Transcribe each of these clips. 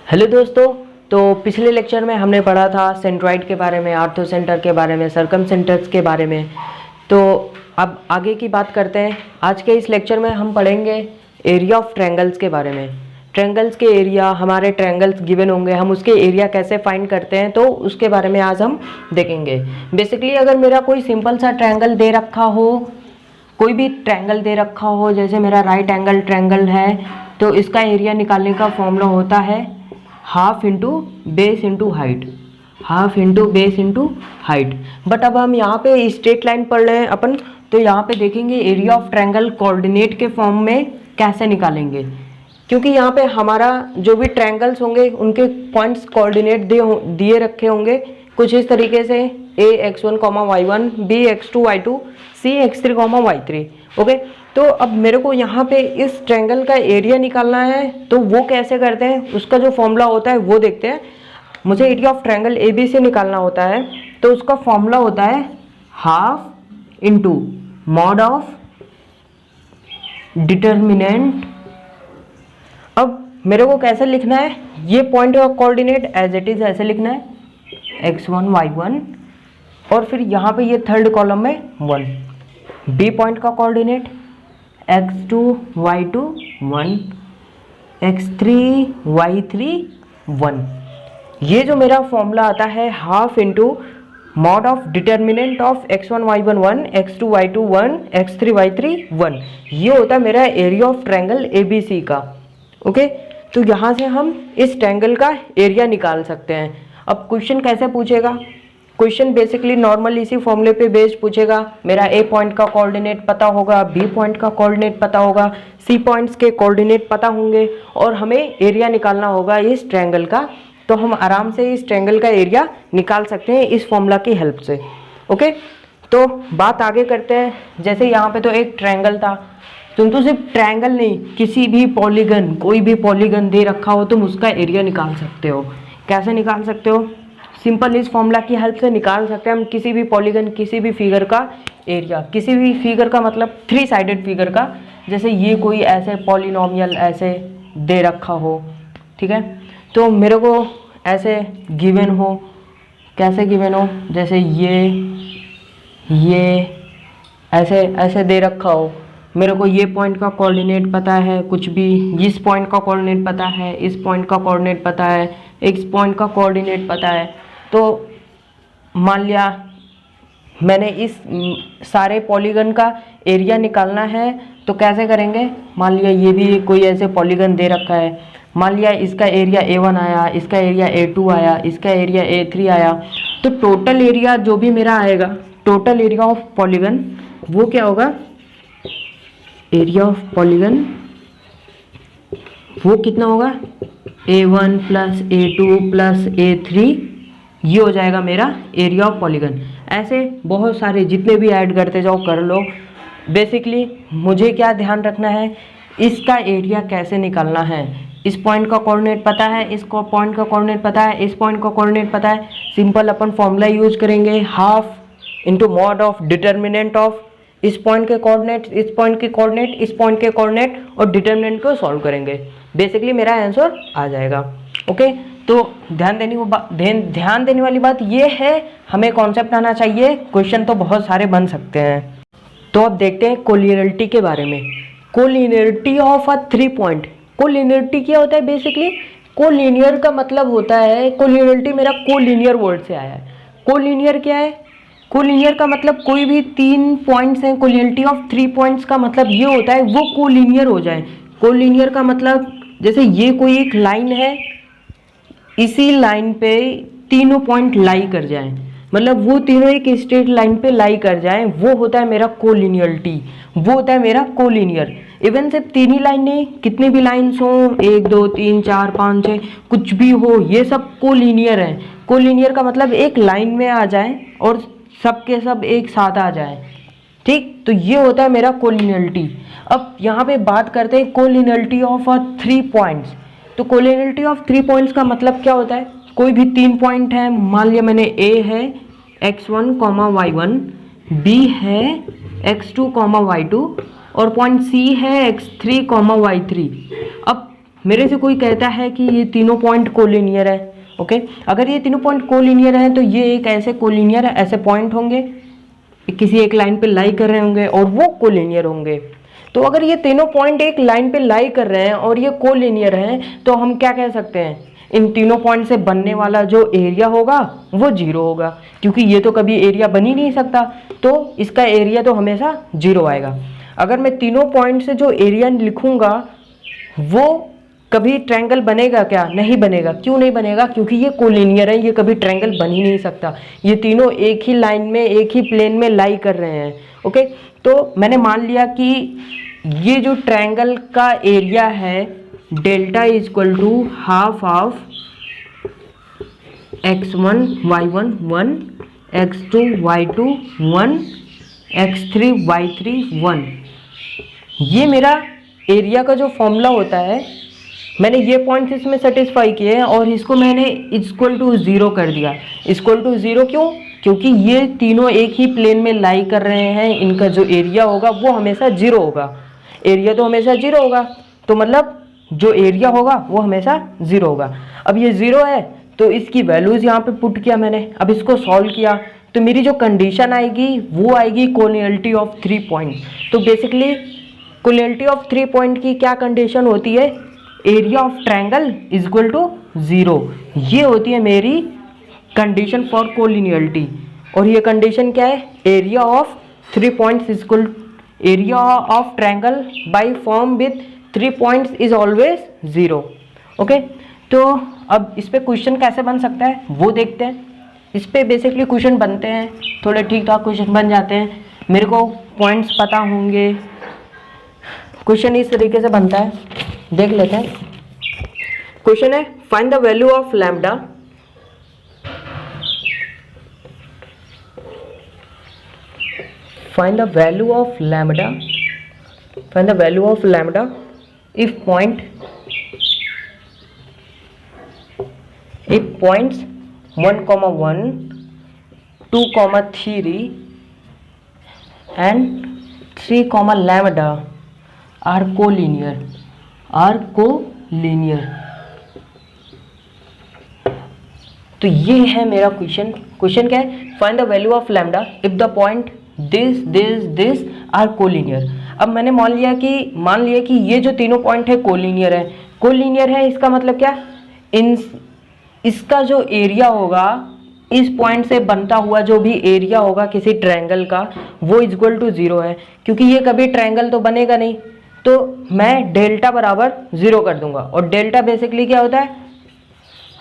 Hello दोस्तों। तो पिछले लेक्चर में हमने पढ़ा था सेंट्रॉइड के बारे में, आर्थोसेंटर के बारे में, सर्कमसेंटर्स के बारे में। तो अब आगे की बात करते हैं। आज के इस लेक्चर में हम पढ़ेंगे एरिया ऑफ ट्रायंगल्स के बारे में। ट्रायंगल्स के एरिया, हमारे ट्रायंगल्स गिवन होंगे, हम उसके एरिया कैसे फाइंड करते हैं तो उसके बारे में आज हम देखेंगे। बेसिकली अगर मेरा कोई सिंपल सा ट्रायंगल दे रखा हो, कोई भी ट्रायंगल दे रखा हो, जैसे मेरा राइट एंगल ट्रायंगल है, तो इसका एरिया निकालने का फॉर्मूला होता है half into base into height, half into base into height. But अब हम यहाँ पे स्ट्रेट लाइन पढ़ रहे हैं अपन, तो यहाँ पे देखेंगे एरिया ऑफ ट्रायंगल कोऑर्डिनेट के फॉर्म में कैसे निकालेंगे, क्योंकि यहाँ पे हमारा जो भी ट्रायंगल्स होंगे उनके पॉइंट्स कोऑर्डिनेट दिए रखे होंगे कुछ इस तरीके से, a x1, y1, b x2, y2, c x3, y3। Okay, तो अब मेरे को यहाँ पे इस ट्रायंगल का एरिया निकालना है, तो वो कैसे करते हैं, उसका जो फॉर्मूला होता है वो देखते हैं। मुझे area of triangle A B से निकालना होता है, तो उसका फॉर्मूला होता है half into mod of determinant. अब मेरे को कैसे लिखना है, ये पॉइंट का कोऑर्डिनेट एज इट इज ऐसे लिखना है x1 y1, और फिर यहाँ पे ये थर्ड कॉलम में 1, बी पॉइंट का coordinate x2 y2 1, x3 y3 1। ये जो मेरा फॉर्मूला आता है half into mod of determinant of x1 y1 1, x2 y2 1, x3 y3 1, ये होता है मेरा एरिया ऑफ ट्रायंगल ABC का। ओके, तो यहाँ से हम इस ट्रायंगल का एरिया निकाल सकते हैं। अब क्वेश्चन कैसे पूछेगा, क्वेश्चन बेसिकली नॉर्मल इसी फॉर्मूले पे बेस्ड पूछेगा। मेरा ए पॉइंट का कोऑर्डिनेट पता होगा, बी पॉइंट का कोऑर्डिनेट पता होगा, सी पॉइंट्स के कोऑर्डिनेट पता होंगे, और हमें एरिया निकालना होगा इस ट्रायंगल का। तो हम आराम से इस ट्रायंगल का एरिया निकाल सकते हैं इस फॉर्मूला की हेल्प से। ओके, तो बात आगे करते हैं। जैसे यहाँ पे तो एक ट्रायंगल था, तुम तो सिर्फ ट्रायंगल नहीं, किसी भी पॉलीगन, कोई भी पॉलीगन दे रखा हो, तुम उसका एरिया निकाल सकते हो। कैसे निकाल सकते हो, सिंपल इस फॉर्मूला की हेल्प से निकाल सकते हैं हम किसी भी पॉलीगन, किसी भी फिगर का एरिया। किसी भी फिगर का मतलब 3 साइडेड फिगर का, जैसे ये कोई ऐसे पॉलिनोमियल ऐसे दे रखा हो, ठीक है, तो मेरे को ऐसे गिवन हो, कैसे गिवन हो, जैसे ये ऐसे ऐसे दे रखा हो, मेरे को ये पॉइंट का कोऑर्डिनेट पता है, कुछ भी इस पॉइंट का कोऑर्डिनेट पता है, इस पॉइंट का कोऑर्डिनेट पता है, इस पॉइंट का कोऑर्डिनेट पता है। तो मान लिया मैंने इस सारे पॉलीगन का एरिया निकालना है, तो कैसे करेंगे, मान लिया ये भी कोई ऐसे पॉलीगन दे रखा है, मान लिया इसका एरिया A1 आया, इसका एरिया A2 आया, इसका एरिया A3 आया, तो टोटल एरिया जो भी मेरा आएगा, टोटल एरिया ऑफ पॉलीगन, वो क्या होगा, एरिया ऑफ पॉलीगन वो कितना होगा, A1 plus A2 plus A3, ये हो जाएगा मेरा एरिया ऑफ पॉलीगन। ऐसे बहुत सारे जितने भी ऐड करते जाओ कर लो। बेसिकली मुझे क्या ध्यान रखना है, इसका एरिया कैसे निकालना है। इस पॉइंट का कोऑर्डिनेट पता है, इस पॉइंट का कोऑर्डिनेट पता है, इस पॉइंट का कोऑर्डिनेट पता है, सिंपल अपन फॉर्मूला यूज करेंगे half into mod of determinant of इस पॉइंट के कोऑर्डिनेट, इस पॉइंट के कोऑर्डिनेट, इस पॉइंट के कोऑर्डिनेट, और डिटर्मिनेंट को सॉल्व करेंगे। बेसिकली मेरा आंसर आ जाएगा। ओके, तो ध्यान देने वाली बात ये है, हमें कॉन्सेप्ट आना चाहिए। क्वेश्चन तो बहुत सारे बन सकते हैं। तो अब देखते हैं कोलिनियरिटी के बारे में। Collinearity of a 3 point. Collinearity क्या होता है, बेसिकली कोलिनियर का मतलब होता है, कोलिनियरिटी मेरा कोलिनियर वर्ड से आया है। कोलिनियर क्या है, कोलिनियर का मतलब कोई भी 3 पॉइंट्स हैं, कोलिनियरिटी ऑफ 3 पॉइंट्स का मतलब ये होता है वो कोलिनियर हो जाए। कोलिनियर का मतलब जैसे ये कोई एक लाइन है, इसी लाइन पे तीनों पॉइंट लाई कर जाएं, मतलब वो तीनों एक स्ट्रेट लाइन पे लाई कर जाएं, वो होता है मेरा कोलिनियरिटी, वो होता है मेरा कोलिनियर। इवन सिर्फ 3 ही लाइन नहीं, कितने भी लाइन्स हो, 1 2 3 4 5 6 कुछ भी हो, ये सब कोलिनियर है। कोलिनियर का मतलब एक लाइन में आ जाए और सब के सब एक साथ आ जाए, ठीक, तो ये होता है मेरा कोलिनियरिटी। अब यहाँ पे बात करते हैं कोलिनियरिटी ऑफ 3 पॉइंट्स। तो कोलिनियरिटी ऑफ 3 पॉइंट्स का मतलब क्या होता है, कोई भी 3 पॉइंट है, मान लिया मैंने A है x1, y1, B है x2, y2, और पॉइंट C है x3, y3। अब मेरे से कोई कहता है कि ये तीनों पॉइंट कोलिनियर है, ओके, अगर ये तीनों पॉइंट कोलिनियर है तो ये एक ऐसे कोलिनियर है, ऐसे पॉइंट होंगे किसी एक लाइन पे लाई कर रहे होंगे और वो कोलिनियर होंगे। तो अगर ये तीनों पॉइंट एक लाइन पे लाई कर रहे हैं और ये कोलिनियर हैं तो हम क्या कह सकते हैं, इन तीनों पॉइंट से बनने वाला जो एरिया होगा वो जीरो होगा, क्योंकि ये तो कभी एरिया बन ही नहीं सकता, तो इसका एरिया तो हमेशा जीरो आएगा। अगर मैं तीनों पॉइंट से जो एरिया लिखूंगा वो कभी ट्रायंगल बनेगा क्या, नहीं बनेगा। क्यों नहीं बनेगा, क्योंकि ये कोलिनियर है, ये कभी ट्रायंगल बन ही नहीं सकता। ये तीनों एक ही लाइन में एक ही प्लेन में लाई कर रहे हैं, ओके। तो मैंने मान लिया कि ये जो ट्रायंगल का एरिया है delta is equal to half of x1 y1 1 x2 y2 1 x3 y3 1। ये मेरा एरिया का जो फॉर्मूला होता है, मैंने ये पॉइंट्स इसमें सेटिस्फाई किए हैं और इसको मैंने इक्वल टू ज़ीरो कर दिया। इक्वल टू ज़ीरो क्यों, क्योंकि ये तीनों एक ही प्लेन में लाई कर रहे हैं, इनका जो एरिया होगा वो हमेशा जीरो होगा। एरिया तो हमेशा जीरो होगा, तो मतलब जो एरिया होगा वो हमेशा जीरो होगा। अब ये जीरो है तो इसकी वैल्यूज़ यहाँ पे पुट किया मैंने। अब इसको सॉल्व किया तो मेरी जो कंडीशन आएगी वो आएगी कोलिनियरिटी ऑफ 3 पॉइंट। तो बेसिकली कोलिनियरिटी ऑफ 3 पॉइंट की क्या कंडीशन होती है, area of triangle is equal to zero. ये होती है मेरी कंडीशन फॉर कोलिनियरिटी। और ये कंडीशन क्या है, area of 3 points is equal area of triangle by form with 3 points is always zero, okay. तो अब इस पे क्वेश्चन कैसे बन सकता है वो देखते हैं। इस पे बेसिकली क्वेश्चन बनते हैं, थोड़े ठीक ठाक क्वेश्चन बन जाते हैं, मेरे को पॉइंट्स पता होंगे। क्वेश्चन इस तरीके से बनता है, देख लेते हैं। क्वेश्चन है find the value of lambda find the value of lambda if points 1, 1, 2, 3 and 3, lambda are collinear तो ये है मेरा क्वेश्चन। क्वेश्चन क्या है, find the value of lambda if the point this are collinear. अब मैंने मान लिया कि ये जो तीनों पॉइंट है कोलिनियर है। कोलिनियर है इसका मतलब क्या, इसका जो एरिया होगा इस पॉइंट से बनता हुआ जो भी एरिया होगा किसी ट्रायंगल का वो इक्वल टू ज़ीरो है, क्योंकि ये कभी ट्रायंगल तो बनेगा नहीं। तो मैं डेल्टा बराबर ज़ीरो कर दूंगा। और डेल्टा बेसिकली क्या होता है,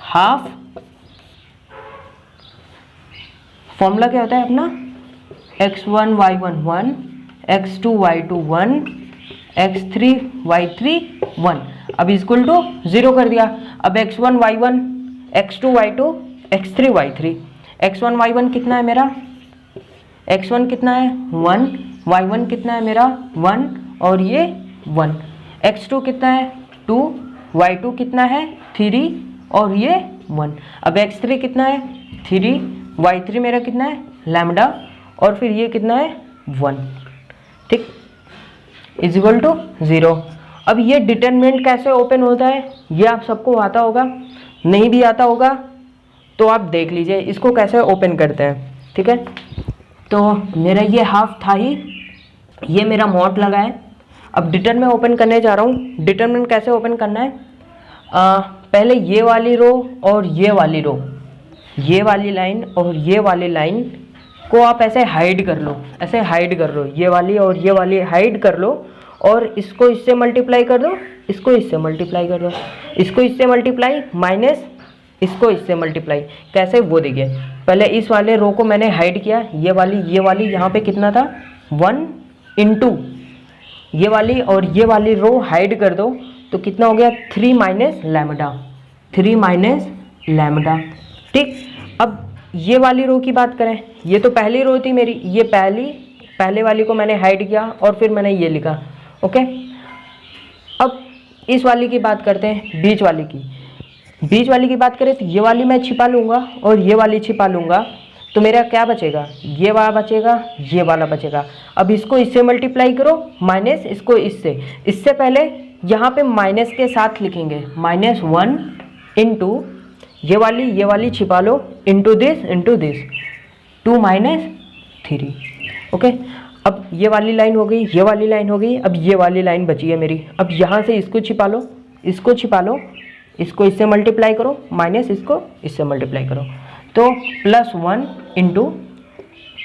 हाफ, फॉर्मूला क्या होता है अपना, x1 y1 1 x2 y2 1 x3 y3 1। अब इक्वल टू ज़ीरो कर दिया। अब x1 y1 x2 y2 x3 y3। x1 y1 कितना है मेरा, x1 कितना है 1, y1 कितना है मेरा 1 और ये 1, x2 कितना है 2, y2 कितना है 3 और ये 1। अब x3 कितना है 3, y3 मेरा कितना है लैम्डा और फिर ये कितना है 1, ठीक, इज इक्वल टू ज़ीरो। अब ये डिटरमिनेंट कैसे ओपन होता है ये आप सबको आता होगा, नहीं भी आता होगा तो आप देख लीजिए इसको कैसे ओपन करते हैं, ठीक है। तो मेरा ये हाफ था ही, ये मेरा मॉड लगा है। अब डिटरमिनेंट ओपन करने जा रहा हूँ। डिटरमिनेंट कैसे ओपन करना है, पहले ये वाली रो और ये वाली रो, ये वाली लाइन और ये वाली लाइन को आप ऐसे हाइड कर लो, ऐसे हाइड कर लो, ये वाली और ये वाली हाइड कर लो और इसको इससे मल्टीप्लाई कर दो, इसको इससे मल्टीप्लाई कर दो, इसको इससे मल्टीप्लाई माइनस इसको इससे मल्टीप्लाई। कैसे वो देखिए, पहले इस वाले रो को मैंने हाइड किया, ये वाली यहाँ पे कितना था 1 इंटू ये वाली और ये वाली रो हाइड कर दो तो कितना हो गया 3 माइनस लैम्डा, ठीक। अब ये वाली रो की बात करें, ये तो पहली रो थी मेरी, ये पहले वाली को मैंने हाइड किया और फिर मैंने ये लिखा, ओके। अब इस वाली की बात करते हैं, बीच वाली की बात करें तो ये वाली मैं छिपा लूँगा और ये वाली छिपा लूँगा तो मेरा क्या बचेगा, ये वाला बचेगा, ये वाला बचेगा। अब इसको इससे मल्टीप्लाई करो माइनस इसको इससे पहले यहाँ पे माइनस के साथ लिखेंगे, -1 इंटू ये वाली छिपा लो, इंटू दिस 2 - 3। ओके, अब ये वाली लाइन हो गई, ये वाली लाइन हो गई, अब ये वाली लाइन बची है मेरी। अब यहाँ से इसको छिपा लो, इसको छिपा लो, इसको इससे मल्टीप्लाई करो, माइनस इसको इससे मल्टीप्लाई करो, तो +1 इंटू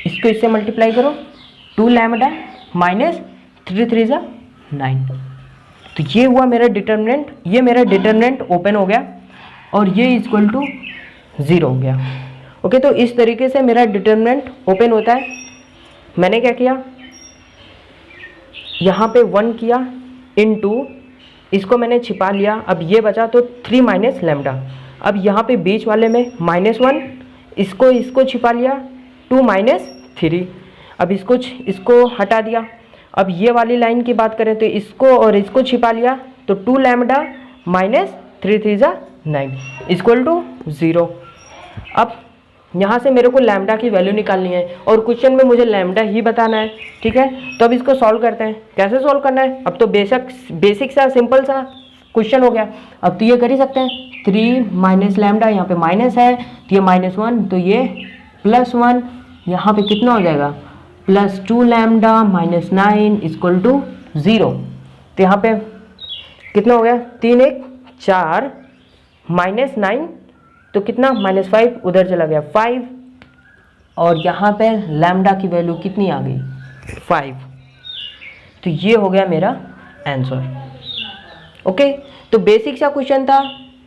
इसको इससे मल्टीप्लाई करो 2 लैम्डा माइनस 3 3 = 9। तो ये हुआ मेरा डिटर्मिनेंट, ये मेरा डिटर्मिनेंट ओपन हो गया और ये इक्वल टू 0 हो गया। ओके, तो इस तरीके से मेरा डिटर्मिनेंट ओपन होता है। मैंने क्या किया, यहाँ पे 1 किया इनटू इसको मैंने छिपा लिया, अब ये बचा तो 3 माइनस लैम्डा। अब यहाँ पे बीच वाले में -1 इसको छिपा लिया 2 - 3। अब इसको हटा दिया। अब ये वाली लाइन की बात करें तो इसको और इसको छिपा लिया तो 2 लैम्डा माइनस 3 3 = 9 इक्वल टू 0। अब यहाँ से मेरे को लैम्डा की वैल्यू निकालनी है और क्वेश्चन में मुझे लैम्डा ही बताना है। ठीक है, तो अब इसको सॉल्व करते हैं। कैसे सॉल्व करना है, अब तो बेसिक सा सिंपल सा क्वेश्चन हो गया। अब तो ये कर ही सकते हैं, 3 माइनस लैम्डा, यहाँ पे माइनस है तो ये -1, तो ये +1, यहाँ पे कितना हो जाएगा +2 लैम्डा माइनस 9 इक्वल टू 0। तो यहाँ पे कितना हो गया, 3 1 4 -9 तो कितना -5 उधर चला गया 5, और यहाँ पे लैम्डा की वैल्यू कितनी आ गई 5। तो ये हो गया मेरा आंसर। ओके, तो बेसिक सा क्वेश्चन था।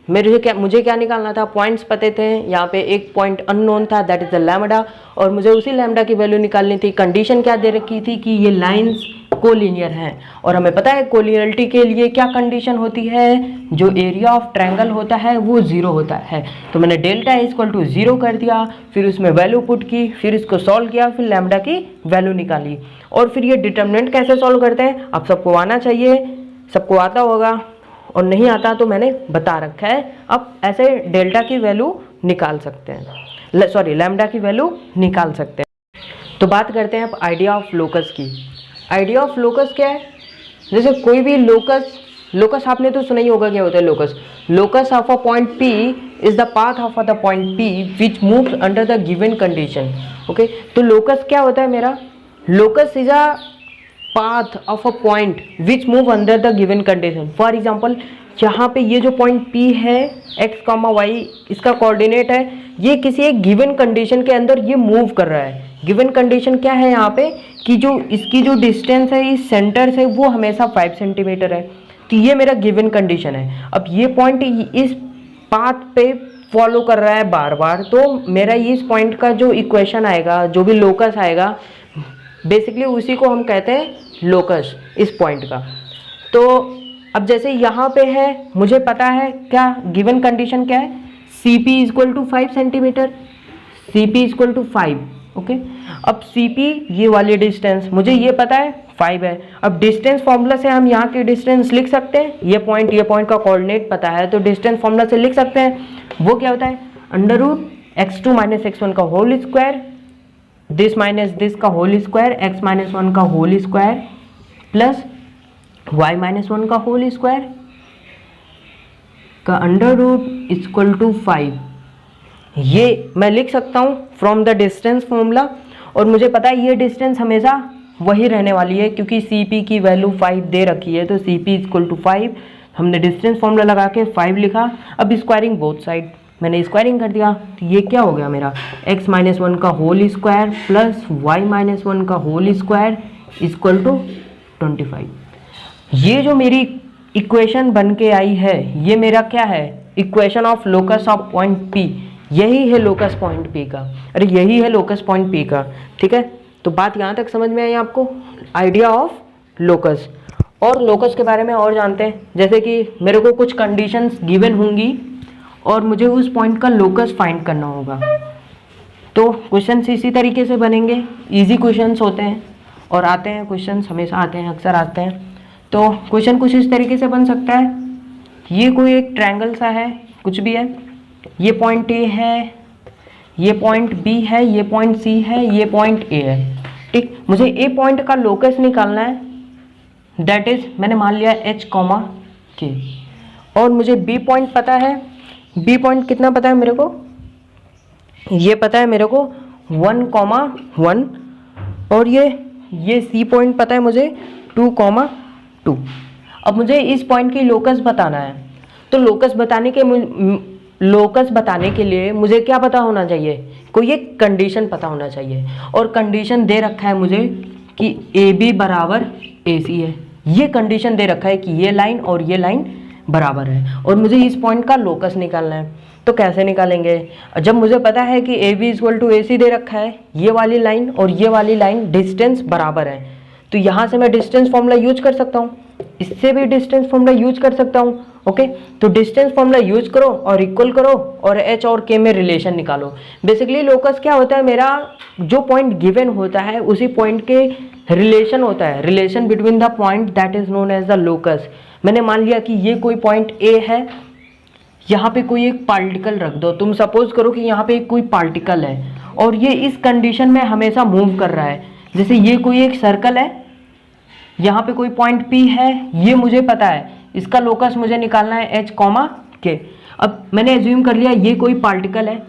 मुझे क्या निकालना था, पॉइंट्स पते थे, यहाँ पे एक पॉइंट अननोन था दैट इज द लैम्डा, और मुझे उसी लैम्डा की वैल्यू निकालनी थी। कंडीशन क्या दे रखी थी कि ये लाइंस कोलिनियर हैं, और हमें पता है कोलिनियरिटी के लिए क्या कंडीशन होती है, जो एरिया ऑफ ट्रायंगल होता है वो 0 होता है। तो मैंने डेल्टा इक्वल टू 0 कर दिया, फिर उसमें वैल्यू पुट की, फिर इसको सॉल्व किया, फिर लैम्डा की वैल्यू निकाली। और फिर ये डिटर्मिनेंट कैसे सॉल्व करते हैं आप सबको आना चाहिए, सबको आता होगा, और नहीं आता तो मैंने बता रखा है। अब ऐसे डेल्टा की वैल्यू निकाल सकते हैं, सॉरी लैम्डा की वैल्यू निकाल सकते हैं। तो बात करते हैं अब आइडिया ऑफ लोकस की। आइडिया ऑफ लोकस क्या है, जैसे कोई भी लोकस आपने तो सुना ही होगा क्या होता है locus of a point P is the path of the point P which moves under the given condition. Okay, तो लोकस क्या होता है मेरा, locus is a path of a point which move under the given condition। For example यहाँ पे ये जो point P है x, y इसका कोऑर्डिनेट है, ये किसी एक गिवन कंडीशन के अंदर ये मूव कर रहा है। गिवन कंडीशन क्या है यहाँ पे कि जो इसकी जो डिस्टेंस है इस सेंटर से वो हमेशा 5 सेंटीमीटर है। तो ये मेरा गिवन कंडीशन है। अब ये पॉइंट इस पाथ पे फॉलो कर रहा है बार बार, तो मेरा इस पॉइंट का जो इक्वेशन आएगा, जो भी लोकस आएगा, बेसिकली उसी को हम कहते हैं लोकस इस पॉइंट का। तो अब जैसे यहाँ पे है, मुझे पता है क्या गिवन कंडीशन क्या है, CP equal to 5 centimetre, CP equal to 5। Okay, अब CP ये वाली डिस्टेंस मुझे ये पता है 5 है। अब डिस्टेंस फॉर्मूला से हम यहाँ की डिस्टेंस लिख सकते हैं, ये पॉइंट का कोऑर्डिनेट पता है तो डिस्टेंस फॉर्मूला से लिख सकते हैं। वो क्या होता है, √(x2 - x1) का whole square, this minus this का होल स्क्वायर, x - 1 का होल स्क्वायर प्लस y - 1 का होल स्क्वायर का √ इक्वल टू 5। ये मैं लिख सकता हूँ फ्रॉम द डिस्टेंस फॉर्मूला, और मुझे पता है ये डिस्टेंस हमेशा वही रहने वाली है क्योंकि CP की वैल्यू 5 दे रखी है, तो CP इक्वल टू 5 हमने डिस्टेंस फॉर्मूला लगा के 5 लिखा। अब स्क्वायरिंग बोथ साइड मैंने स्क्वायरिंग कर दिया, तो ये क्या हो गया मेरा x - 1 का होल स्क्वायर प्लस y - 1 का होल स्क्वायर इक्वल टू 25। ये जो मेरी इक्वेशन बन के आई है ये मेरा क्या है, equation of locus of point P। यही है लोकस पॉइंट P का, अरे यही है लोकस पॉइंट P का। ठीक है, तो बात यहाँ तक समझ में आई आपको, आइडिया ऑफ लोकस। और लोकस के बारे में और जानते हैं, जैसे कि मेरे को कुछ कंडीशंस गिवन होंगी और मुझे उस पॉइंट का लोकस फाइंड करना होगा। तो क्वेश्चंस इसी तरीके से बनेंगे, इजी क्वेश्चंस होते हैं और आते हैं क्वेश्चंस, हमेशा आते हैं, अक्सर आते हैं। तो क्वेश्चन कुछ इस तरीके से बन सकता है, ये कोई एक ट्रायंगल सा है, कुछ भी है, ये पॉइंट A है, ये पॉइंट B है, ये पॉइंट C है, ये पॉइंट A है। ठीक, मुझे A पॉइंट का लोकस निकालना है, दैट इज मैंने मान लिया h कॉमा k, और मुझे b पॉइंट पता है। b पॉइंट कितना पता है मेरे को, ये पता है मेरे को 1 कॉमा 1, और ये c पॉइंट पता है मुझे 2 कॉमा 2। अब मुझे इस पॉइंट की लोकस बताना है, तो लोकस बताने के लिए मुझे क्या पता होना चाहिए, कोई एक कंडीशन पता होना चाहिए। और कंडीशन दे रखा है मुझे कि ए बी बराबर ए सी है, ये कंडीशन दे रखा है कि ये लाइन और ये लाइन बराबर है, और मुझे इस पॉइंट का लोकस निकालना है। तो कैसे निकालेंगे, जब मुझे पता है कि ए बी इक्वल टू ए सी दे रखा है, ये वाली लाइन और ये वाली लाइन डिस्टेंस बराबर है, तो यहाँ से मैं डिस्टेंस फॉर्मूला यूज कर सकता हूँ, इससे भी डिस्टेंस फॉर्मूला यूज कर सकता हूँ। ओके, तो डिस्टेंस फॉर्मूला यूज करो और इक्वल करो और h और k में रिलेशन निकालो। बेसिकली लोकस क्या होता है, मेरा जो पॉइंट गिवन होता है उसी पॉइंट के रिलेशन होता है, relation between the point that is known as the locus. मैंने मान लिया कि ये कोई पॉइंट A है, यहाँ पे कोई एक पार्टिकल रख दो, तुम सपोज करो कि यहाँ पे कोई पार्टिकल है और ये इस कंडीशन में हमेशा मूव कर रहा है। जैसे ये कोई एक सर्कल है, यहाँ पे कोई पॉइंट P है, ये मुझे पता है, इसका लोकस मुझे निकालना है h कॉमा k। अब मैंने एज्यूम कर लिया ये कोई पार्टिकल है,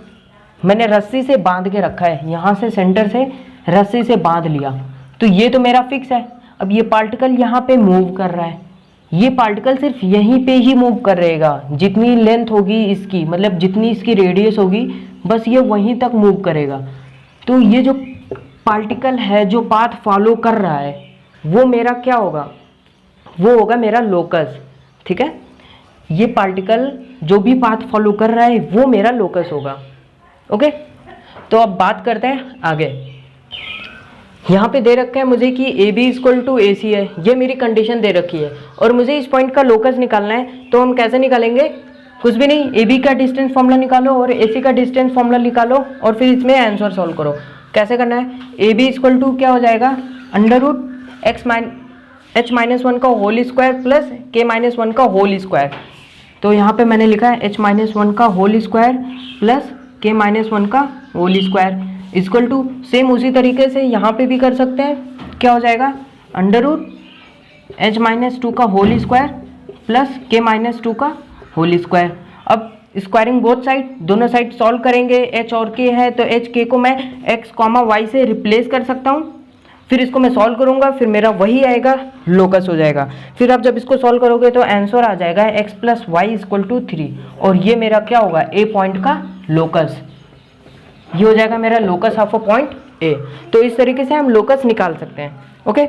मैंने रस्सी से बांध के रखा है, यहाँ से सेंटर से रस्सी से बांध लिया, तो ये तो मेरा फिक्स है। अब ये पार्टिकल यहाँ पे मूव कर रहा है, ये पार्टिकल सिर्फ यहीं पे ही मूव कर रहेगा, जितनी लेंथ होगी इसकी, मतलब जितनी इसकी रेडियस होगी, बस ये वहीं तक मूव करेगा। तो ये जो पार्टिकल है जो पाथ फॉलो कर रहा है वो मेरा क्या होगा, वो होगा मेरा लोकस। ठीक है, ये पार्टिकल जो भी पाथ फॉलो कर रहा है वो मेरा लोकस होगा। ओके, तो अब बात करते हैं आगे। यहाँ पे दे रखा है मुझे कि ए बी इक्वल टू ए सी है, ये मेरी कंडीशन दे रखी है, और मुझे इस पॉइंट का लोकस निकालना है। तो हम कैसे निकालेंगे, कुछ भी नहीं, ए बी का डिस्टेंस फॉर्मूला निकालो और ए सी का डिस्टेंस फॉर्मूला निकालो और फिर इसमें आंसर सॉल्व करो। कैसे करना है, ए बी इक्वल टू क्या हो जाएगा, अंडर रूट h माइनस 1 का whole square plus k minus 1 का होल स्क्वायर। तो यहाँ पे मैंने लिखा है h माइनस 1 का whole square plus k minus 1 का whole square equal to, same उसी तरीके से यहाँ पे भी कर सकते हैं। क्या हो जाएगा, अंडर रूट h माइनस 2 का whole square plus k minus 2 का होल स्क्वायर। अब स्क्वायरिंग बोथ साइड, दोनों साइड सॉल्व करेंगे, h और k है तो h k को मैं x कॉमा y से रिप्लेस कर सकता हूँ, फिर इसको मैं सॉल्व करूंगा, फिर मेरा वही आएगा, लोकस हो जाएगा। फिर आप जब इसको सॉल्व करोगे तो आंसर आ जाएगा x plus y equal to 3, और ये मेरा क्या होगा, ए पॉइंट का लोकस, ये हो जाएगा मेरा locus of a point A. तो इस तरीके से हम लोकस निकाल सकते हैं। ओके।